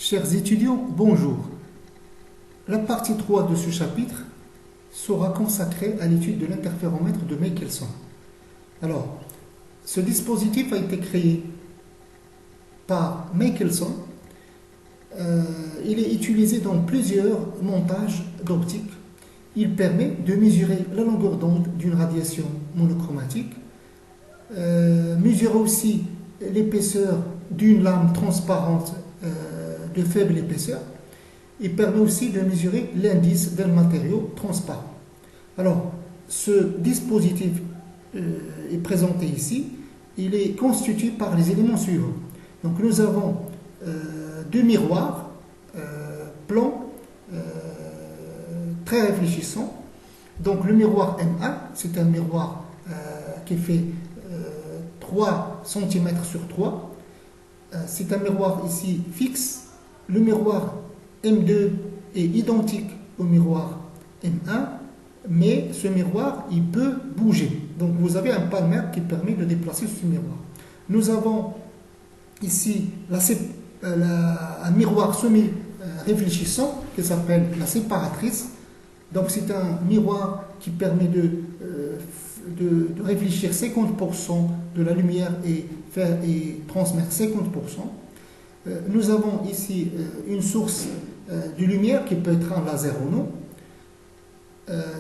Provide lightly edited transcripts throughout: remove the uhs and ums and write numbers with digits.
Chers étudiants, bonjour. La partie 3 de ce chapitre sera consacrée à l'étude de l'interféromètre de Michelson. Alors, ce dispositif a été créé par Michelson. Il est utilisé dans plusieurs montages d'optique. Il permet de mesurer la longueur d'onde d'une radiation monochromatique, mesurer aussi l'épaisseur d'une lame transparente de faible épaisseur. Il permet aussi de mesurer l'indice d'un matériau transparent. Alors, ce dispositif est présenté ici. Il est constitué par les éléments suivants. Donc, nous avons deux miroirs plans très réfléchissants. Donc, le miroir M1, c'est un miroir qui fait 3 cm sur 3. C'est un miroir ici fixe. Le miroir M2 est identique au miroir M1, mais ce miroir, il peut bouger. Donc vous avez un palmère qui permet de déplacer ce miroir. Nous avons ici un miroir semi-réfléchissant qui s'appelle la séparatrice. Donc c'est un miroir qui permet de réfléchir 50% de la lumière et transmettre 50%. Nous avons ici une source de lumière qui peut être un laser ou non.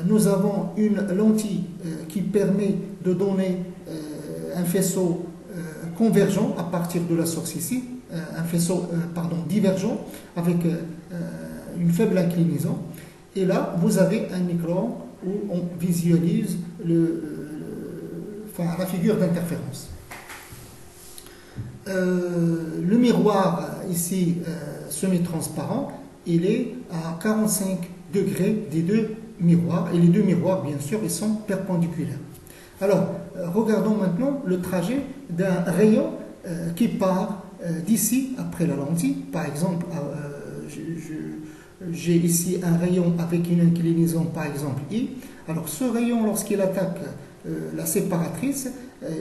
Nous avons une lentille qui permet de donner un faisceau convergent à partir de la source ici, un faisceau divergent avec une faible inclinaison. Et là, vous avez un écran où on visualise la figure d'interférence. Le miroir ici semi-transparent, il est à 45 degrés des deux miroirs, et les deux miroirs bien sûr ils sont perpendiculaires. Alors regardons maintenant le trajet d'un rayon qui part d'ici après la lentille. Par exemple, j'ai ici un rayon avec une inclinaison par exemple I. Alors ce rayon, lorsqu'il attaque la séparatrice,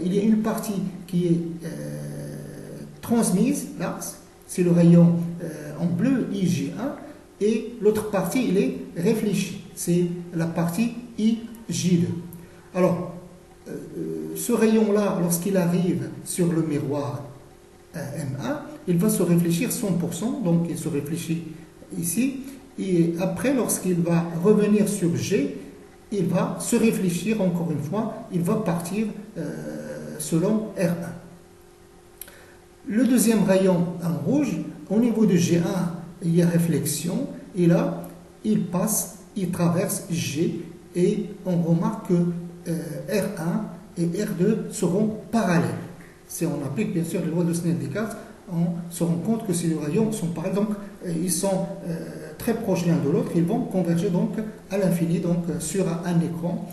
il y a une partie qui est transmise, là, c'est le rayon en bleu IJ1, et l'autre partie, il est réfléchi, c'est la partie IJ2. Alors, ce rayon-là, lorsqu'il arrive sur le miroir M1, il va se réfléchir 100%, donc il se réfléchit ici, et après, lorsqu'il va revenir sur G, il va se réfléchir encore une fois, il va partir selon R1. Le deuxième rayon en rouge, au niveau de G1, il y a réflexion, et là, il traverse G, et on remarque que R1 et R2 seront parallèles. Si on applique bien sûr les lois de Snell-Descartes, on se rend compte que ces deux rayons sont parallèles, donc ils sont très proches l'un de l'autre, ils vont converger donc à l'infini, donc sur un écran.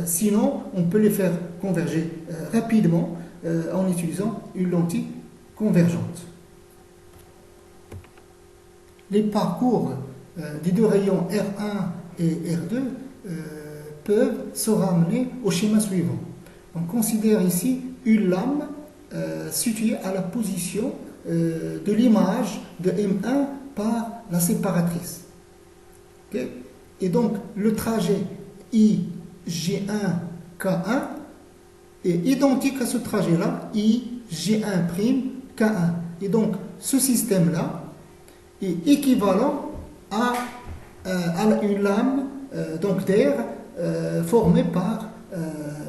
Sinon, on peut les faire converger rapidement en utilisant une lentille convergente. Les parcours des deux rayons R1 et R2 peuvent se ramener au schéma suivant. On considère ici une lame située à la position de l'image de M1 par la séparatrice. Okay? Et donc le trajet IG1K1 est identique à ce trajet-là, IG1'K1. Et donc ce système-là est équivalent à une lame d'air formée par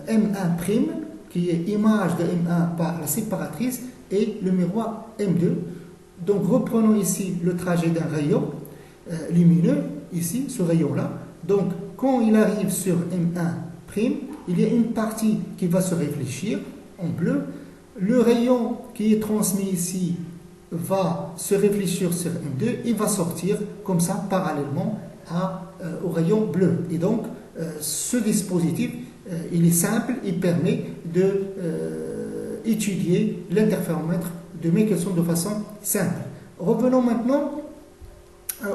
M1', qui est image de M1 par la séparatrice, et le miroir M2. Donc reprenons ici le trajet d'un rayon lumineux, ici, ce rayon-là. Donc quand il arrive sur M1', il y a une partie qui va se réfléchir en bleu. Le rayon qui est transmis ici va se réfléchir sur M2 et va sortir comme ça parallèlement au rayon bleu. Et donc ce dispositif, il est simple, il permet d'étudier l'interféromètre de Michelson de façon simple. Revenons maintenant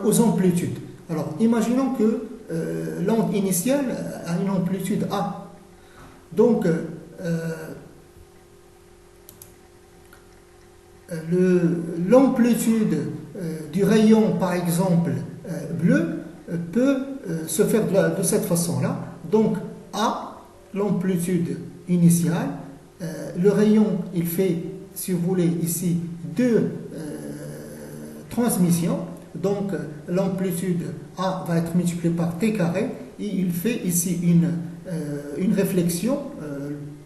aux amplitudes. Alors imaginons que l'onde initiale a une amplitude A. Donc l'amplitude du rayon, par exemple, bleu, peut se faire de cette façon-là. Donc, A, l'amplitude initiale, le rayon, il fait, si vous voulez, ici, deux transmissions. Donc, l'amplitude A va être multipliée par T carré, et il fait ici une réflexion,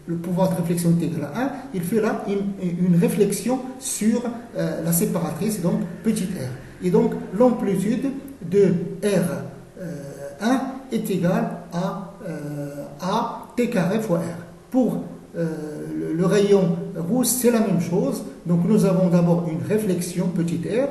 le pouvoir de réflexion est égal à 1, il fait là une réflexion sur la séparatrice, donc petit r. Et donc, l'amplitude de R1 est égale à T carré fois R. Pour le rayon rouge, c'est la même chose. Donc, nous avons d'abord une réflexion petit r,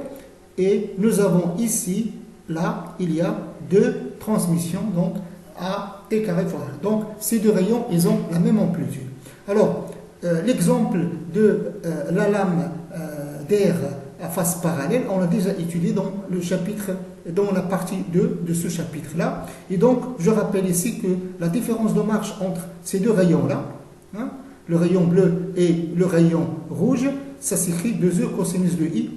et nous avons ici, là, il y a deux transmissions, donc à T carré fois R. Donc, ces deux rayons, ils ont la même amplitude. Alors, l'exemple de la lame d'air à face parallèle, on l'a déjà étudié dans le chapitre, dans la partie 2 de ce chapitre-là. Et donc, je rappelle ici que la différence de marche entre ces deux rayons-là, hein, le rayon bleu et le rayon rouge, ça s'écrit 2e cosinus de I.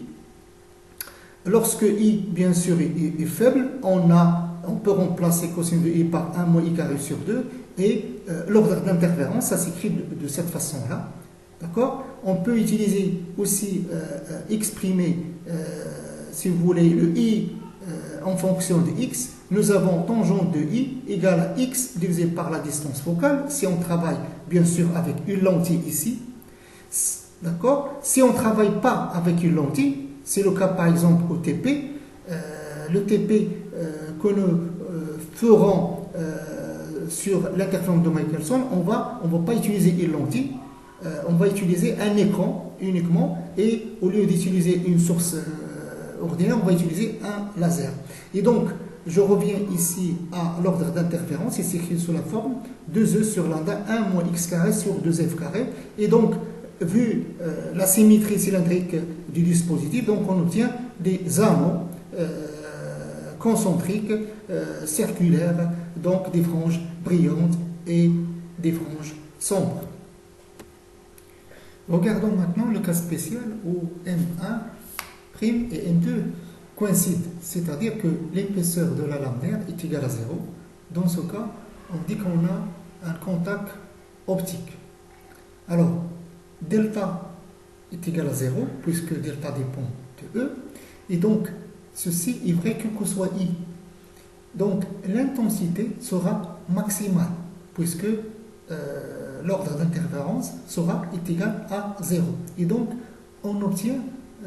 Lorsque I, bien sûr, est faible, on peut remplacer cosinus de I par 1 moins I carré sur 2, et l'ordre d'interférence, ça s'écrit de cette façon-là. D'accord? On peut utiliser aussi, exprimer, si vous voulez, le I en fonction de X. Nous avons tangente de I égale à X divisé par la distance focale, si on travaille, bien sûr, avec une lentille ici. D'accord? Si on ne travaille pas avec une lentille, c'est le cas par exemple au TP. Le TP que nous ferons sur l'interférence de Michelson, on va pas utiliser une lentille, on va utiliser un écran uniquement, et au lieu d'utiliser une source ordinaire, on va utiliser un laser. Et donc, je reviens ici à l'ordre d'interférence, il s'écrit sous la forme 2E sur lambda 1 moins x carré sur 2f carré. Et donc, vu la symétrie cylindrique du dispositif, donc on obtient des anneaux concentriques, circulaires, donc des franges brillantes et des franges sombres. Regardons maintenant le cas spécial où M1' et M2 coïncident, c'est-à-dire que l'épaisseur de la lame d'air est égale à 0. Dans ce cas, on dit qu'on a un contact optique. Alors, delta est égal à 0, puisque delta dépend de E, et donc ceci est vrai quel que soit I. Donc l'intensité sera maximale, puisque l'ordre d'interférence est égal à 0. Et donc on obtient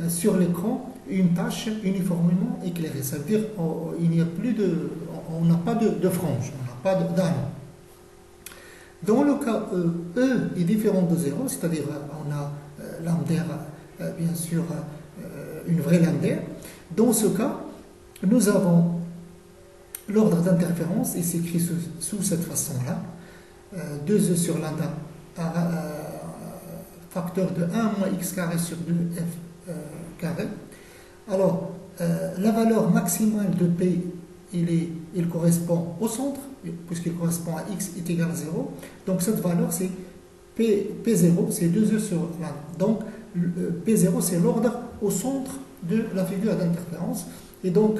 sur l'écran une tâche uniformément éclairée. Ça veut dire qu'il n'y a plus on n'a pas de frange, on n'a pas d'anneau. Dans le cas E est différent de 0, c'est-à-dire on a lame d'air, bien sûr, une vraie lame d'air. Dans ce cas, nous avons l'ordre d'interférence, et s'écrit sous cette façon-là, 2E sur lambda facteur de 1 moins x carré sur 2f carré. Alors, la valeur maximale de P, il correspond au centre, puisqu'il correspond à x est égal à 0. Donc cette valeur, c'est P0, c'est 2E sur lambda. Donc P0, c'est l'ordre au centre de la figure d'interférence. Et donc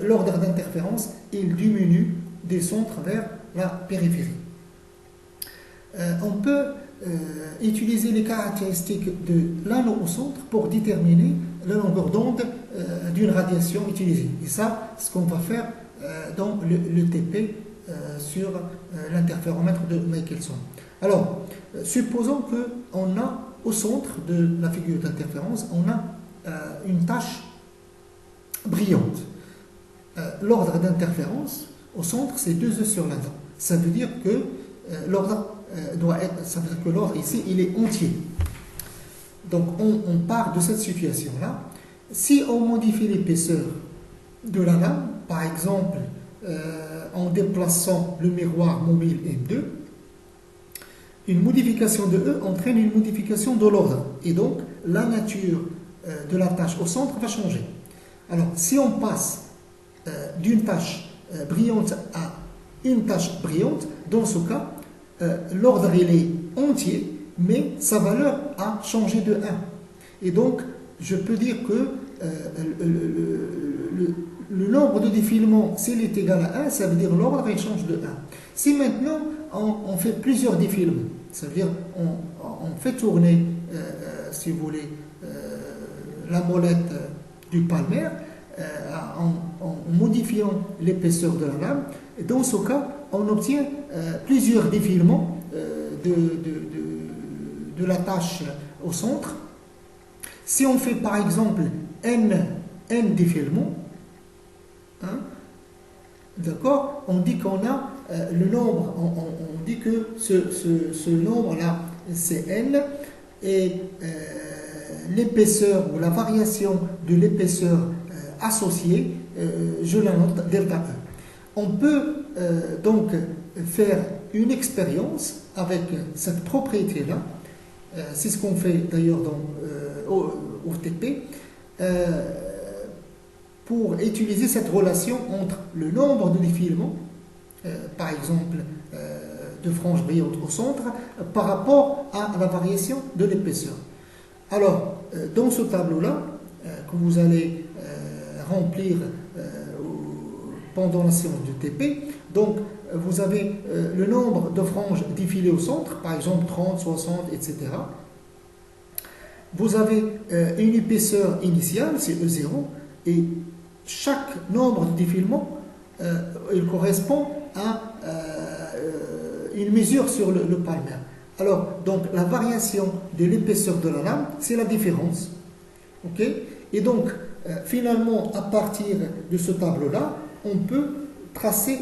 l'ordre d'interférence, il diminue des centres vers la périphérie. On peut utiliser les caractéristiques de l'anneau au centre pour déterminer la longueur d'onde d'une radiation utilisée. Et ça, c'est ce qu'on va faire dans le TP sur l'interféromètre de Michelson. Alors, supposons qu'on a au centre de la figure d'interférence, on a une tache brillante. L'ordre d'interférence au centre, c'est 2E sur lambda. Ça veut dire que l'ordre ça veut dire que l'ordre ici, il est entier. Donc on part de cette situation-là. Si on modifie l'épaisseur de la lame, par exemple en déplaçant le miroir mobile M2, une modification de E entraîne une modification de l'ordre. Et donc la nature de la tâche au centre va changer. Alors si on passe d'une tâche brillante à une tâche brillante, dans ce cas, l'ordre il est entier, mais sa valeur a changé de 1. Et donc, je peux dire que le nombre de défilements, s'il est égal à 1, ça veut dire l'ordre il change de 1. Si maintenant on fait plusieurs défilements, ça veut dire on fait tourner, si vous voulez, la molette du palmaire en modifiant l'épaisseur de la lame, et dans ce cas, on obtient plusieurs défilements de la tâche au centre. Si on fait par exemple n défilements, hein, d'accord, on dit qu'on a le nombre, on dit que ce nombre-là, c'est n, et l'épaisseur ou la variation de l'épaisseur associée, je la note delta E. On peut donc faire une expérience avec cette propriété-là. C'est ce qu'on fait d'ailleurs au TP, pour utiliser cette relation entre le nombre de défilements, par exemple de franges brillantes au centre, par rapport à la variation de l'épaisseur. Alors, dans ce tableau-là, que vous allez remplir pendant la séance du TP, donc vous avez le nombre de franges défilées au centre, par exemple 30, 60, etc. Vous avez une épaisseur initiale, c'est E0, et chaque nombre de défilements, il correspond à une mesure sur le palmaire. Alors, donc, la variation de l'épaisseur de la lame, c'est la différence. Ok? Et donc, finalement, à partir de ce tableau-là, on peut tracer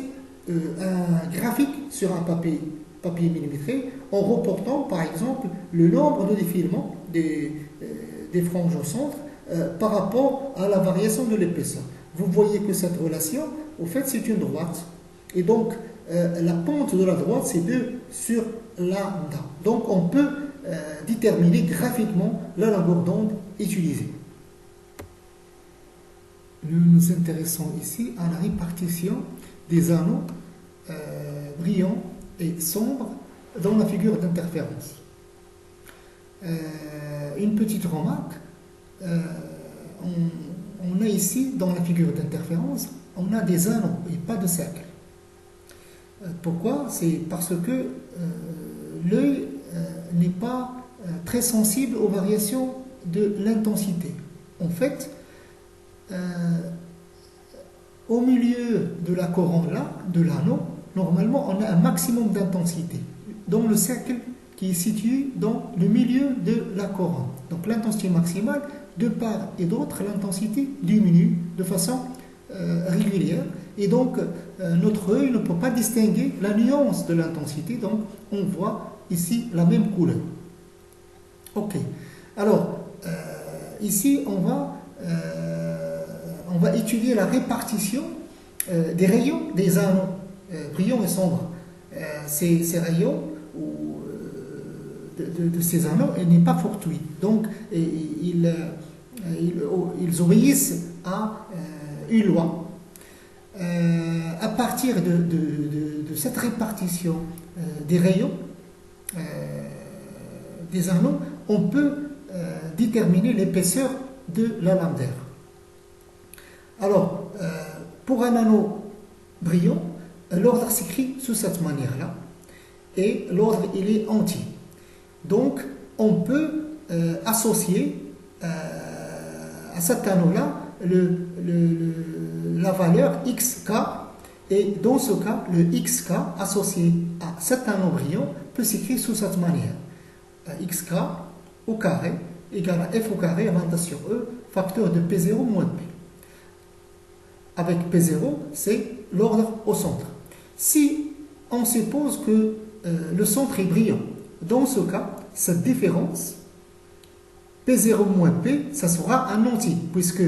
un graphique sur un papier millimétré en reportant, par exemple, le nombre de défilements des franges au centre par rapport à la variation de l'épaisseur. Vous voyez que cette relation, au fait, c'est une droite. Et donc, la pente de la droite, c'est 2 sur lambda. Donc, on peut déterminer graphiquement la longueur d'onde utilisée. Nous nous intéressons ici à la répartition des anneaux brillants et sombres dans la figure d'interférence. Une petite remarque, on a ici, dans la figure d'interférence, on a des anneaux et pas de cercles. Pourquoi? C'est parce que l'œil n'est pas très sensible aux variations de l'intensité. En fait, au milieu de la couronne là, de l'anneau, normalement on a un maximum d'intensité dans le cercle qui est situé dans le milieu de la couronne. Donc l'intensité maximale, de part et d'autre, l'intensité diminue de façon régulière, et donc notre œil ne peut pas distinguer la nuance de l'intensité, donc on voit ici la même couleur. Ok, alors ici on va étudier la répartition des rayons des anneaux brillants et sombres. Ces rayons de ces anneaux n'est pas fortuit, donc ils obéissent à une loi. À partir de cette répartition des rayons des anneaux, on peut déterminer l'épaisseur de la lame d'air. Alors, pour un anneau brillant, l'ordre s'écrit sous cette manière-là, et l'ordre il est entier. Donc, on peut associer à cet anneau-là la valeur xk, et dans ce cas, le xk associé à cet anneau brillant peut s'écrire sous cette manière. Xk au carré égale à f au carré lambda sur e, facteur de P0 moins P. Avec P0, c'est l'ordre au centre. Si on suppose que le centre est brillant, dans ce cas, cette différence, P0 moins P, ça sera un entier, puisque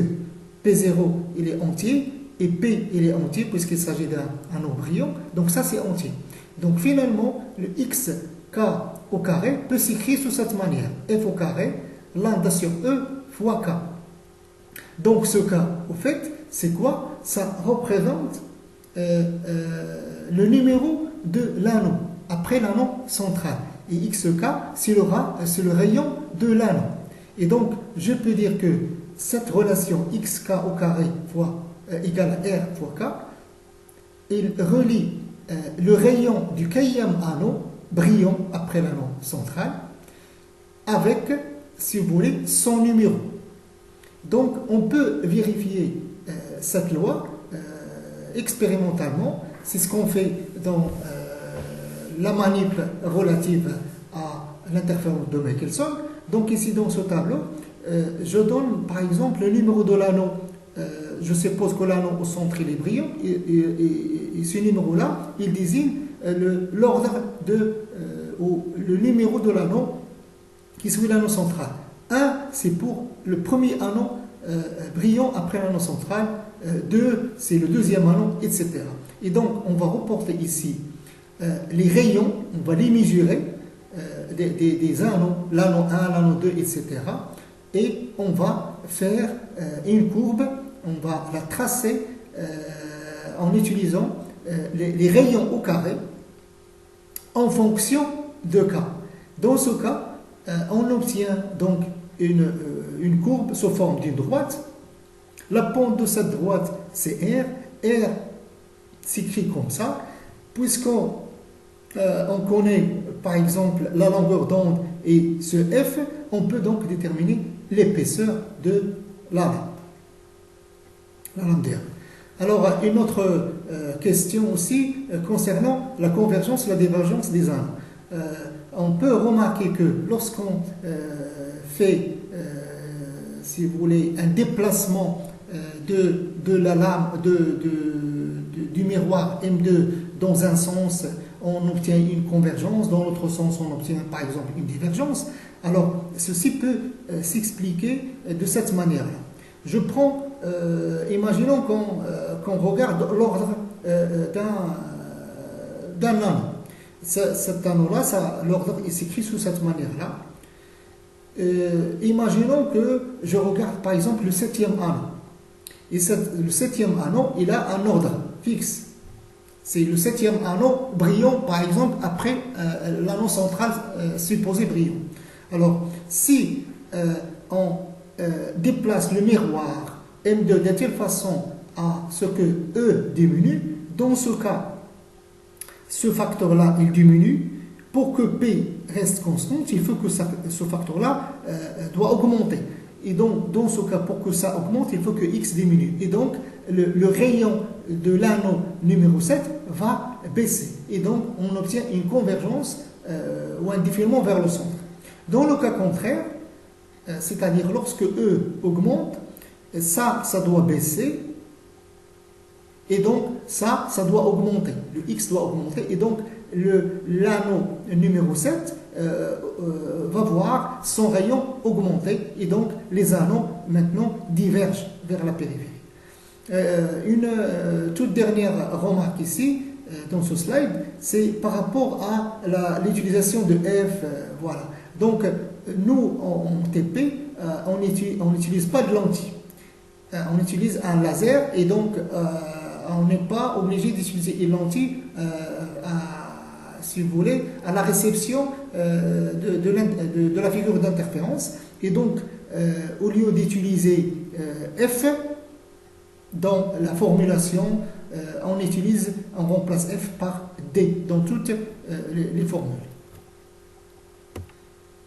P0 il est entier, et P il est entier, puisqu'il s'agit d'un anneau brillant, donc ça c'est entier. Donc finalement, le xk au carré peut s'écrire sous cette manière, f au carré, lambda sur e fois k. Donc ce cas, au fait, c'est quoi? Ça représente le numéro de l'anneau, après l'anneau central. Et xk, c'est le rayon de l'anneau. Et donc, je peux dire que cette relation xk au carré égale à r fois k, il relie le rayon du kème anneau brillant après l'anneau central avec, si vous voulez, son numéro. Donc on peut vérifier cette loi expérimentalement. C'est ce qu'on fait dans la manip relative à l'interférence de Michelson. Donc ici dans ce tableau, je donne par exemple le numéro de l'anneau. Je suppose que l'anneau au centre il est brillant et ce numéro-là, il désigne l'ordre ou le numéro de l'anneau qui suit l'anneau central. 1, c'est pour le premier anneau brillant après l'anneau central. 2, c'est le deuxième anneau, etc. Et donc, on va reporter ici les rayons, on va les mesurer des anneaux, l'anneau 1, l'anneau 2, etc. Et on va faire une courbe, on va la tracer en utilisant les rayons au carré en fonction de K. Dans ce cas, on obtient donc une courbe sous forme d'une droite. La pente de cette droite, c'est R. R s'écrit comme ça, puisqu'on connaît par exemple la longueur d'onde et ce F, on peut donc déterminer l'épaisseur de la lame d'air. Alors, une autre question aussi concernant la convergence et la divergence des anneaux. On peut remarquer que lorsqu'on fait, si vous voulez, un déplacement de la lame, du miroir M2 dans un sens, on obtient une convergence, dans l'autre sens, on obtient par exemple une divergence. Alors, ceci peut s'expliquer de cette manière-là. Je prends, imaginons qu'on regarde l'ordre d'un anneau. Cet anneau-là, l'ordre s'écrit sous cette manière-là. Imaginons que je regarde par exemple le 7e anneau. Et le 7e anneau, il a un ordre fixe. C'est le 7e anneau brillant, par exemple, après l'anneau central supposé brillant. Alors, si on déplace le miroir M2 de telle façon à ce que E diminue, dans ce cas, ce facteur-là, il diminue. Pour que P reste constante, il faut que ce facteur-là doit augmenter. Et donc, dans ce cas, pour que ça augmente, il faut que X diminue. Et donc, le rayon de l'anneau numéro 7 va baisser. Et donc, on obtient une convergence ou un défilement vers le centre. Dans le cas contraire, c'est-à-dire lorsque E augmente, ça doit baisser. Et donc, ça doit augmenter. Le X doit augmenter. Et donc, l'anneau numéro 7 va voir son rayon augmenter. Et donc, les anneaux, maintenant, divergent vers la périphérie. Une toute dernière remarque ici, dans ce slide, c'est par rapport à l'utilisation de F. Voilà. Donc, nous, en TP, on n'utilise pas de lentille. On utilise un laser et donc on n'est pas obligé d'utiliser une lentille si vous voulez, à la réception de la figure d'interférence. Et donc, au lieu d'utiliser F dans la formulation, on remplace F par D dans toutes les formules.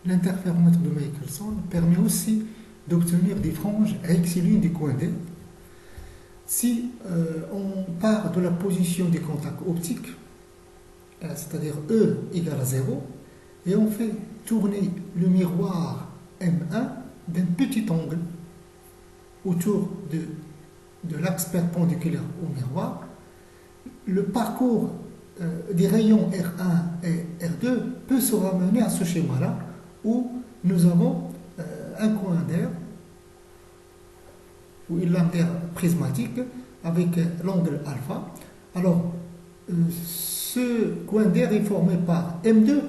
L'interféromètre de Michelson permet aussi d'obtenir des franges rectilignes des coins D. Si on part de la position des contacts optiques, c'est-à-dire E égale à 0, et on fait tourner le miroir M1 d'un petit angle autour de l'axe perpendiculaire au miroir, le parcours des rayons R1 et R2 peut se ramener à ce schéma-là où nous avons un coin d'air ou une lame d'air prismatique avec l'angle alpha. Alors, ce coin d'air est formé par M2,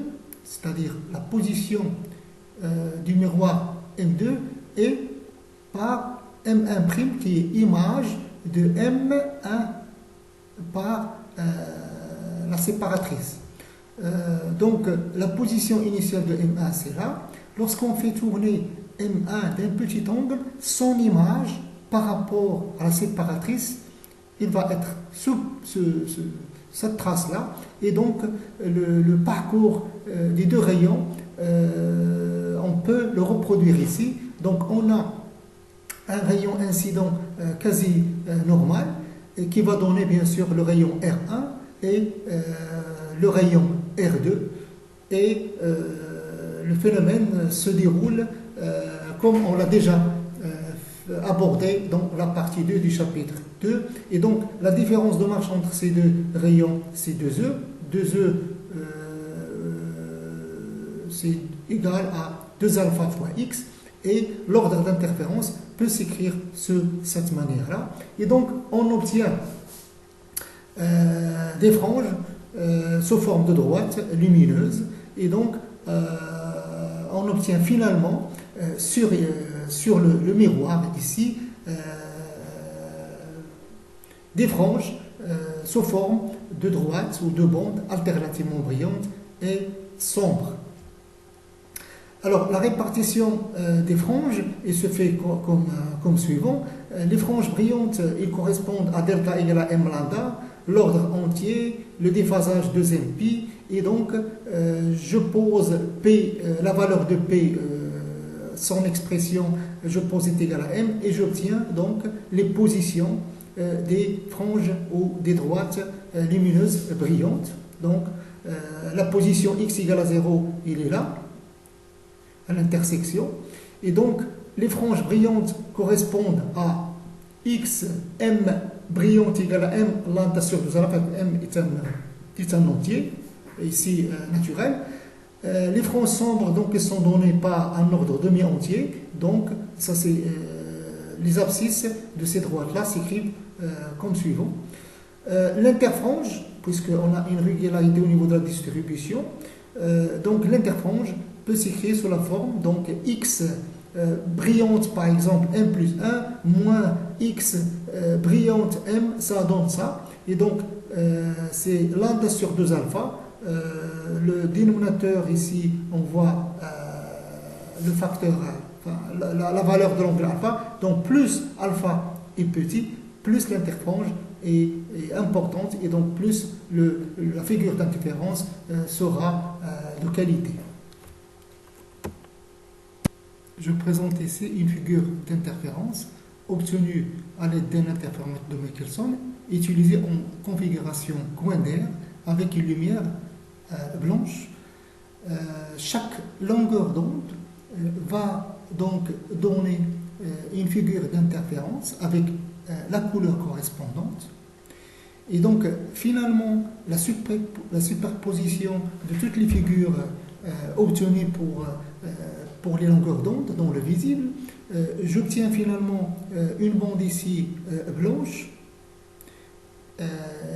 c'est-à-dire la position du miroir M2, et par M1' qui est image de M1 par la séparatrice. Donc la position initiale de M1 c'est là. Lorsqu'on fait tourner M1 d'un petit angle, son image par rapport à la séparatrice, il va être sous cette trace-là. Et donc, le parcours des deux rayons, on peut le reproduire ici. Donc, on a un rayon incident quasi normal, et qui va donner bien sûr le rayon R1 et le rayon R2. Et le phénomène se déroule comme on l'a déjà abordé dans la partie 2 du chapitre 2. Et donc, la différence de marche entre ces deux rayons, c'est 2E. 2E, c'est égal à 2 alpha fois x. Et l'ordre d'interférence peut s'écrire de cette manière-là. Et donc, on obtient des franges sous forme de droite lumineuse. Et donc, on obtient finalement sur le miroir ici des franges sous forme de droite ou de bandes alternativement brillantes et sombres. Alors, la répartition des franges se fait comme suivant. Les franges brillantes, ils correspondent à delta égale à m lambda, l'ordre entier, le déphasage 2mπ, et donc je pose P, la valeur de P, son expression, je pose est égal à m, et j'obtiens donc les positions des franges ou des droites lumineuses brillantes. Donc, la position x égale à 0, il est là, à l'intersection. Et donc, les franges brillantes correspondent à x, m brillante égale à m lambda sur 2 alpha, m est un entier, ici naturel. Les franges sombres, donc, elles sont données par un ordre demi-entier. Donc, ça c'est les abscisses de ces droites-là s'écrivent comme suivant. L'interfrange, puisqu'on a une régularité au niveau de la distribution, donc l'interfrange peut s'écrire sous la forme donc x brillante par exemple m plus 1 moins x brillante m, ça donne ça. Et donc c'est lambda sur 2 alpha. Le dénominateur ici, on voit le facteur, la valeur de l'angle alpha. Donc plus alpha est petit, plus l'interfrange est importante, et donc plus la figure d'interférence sera de qualité. Je présente ici une figure d'interférence obtenue à l'aide d'un interféromètre de Michelson, utilisé en configuration coin d'air avec une lumière blanche. Chaque longueur d'onde va donc donner une figure d'interférence avec la couleur correspondante. Et donc, finalement, la superposition de toutes les figures obtenues pour les longueurs d'onde dans le visible, j'obtiens finalement une bande ici blanche,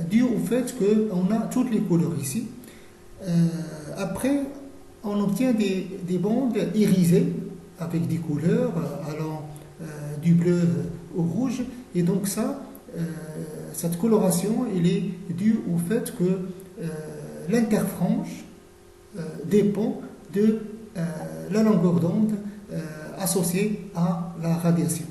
due au fait qu'on a toutes les couleurs ici. Après, on obtient des bandes irisées avec des couleurs allant du bleu au rouge, et donc cette coloration, elle est due au fait que l'interfrange dépend de la longueur d'onde associée à la radiation.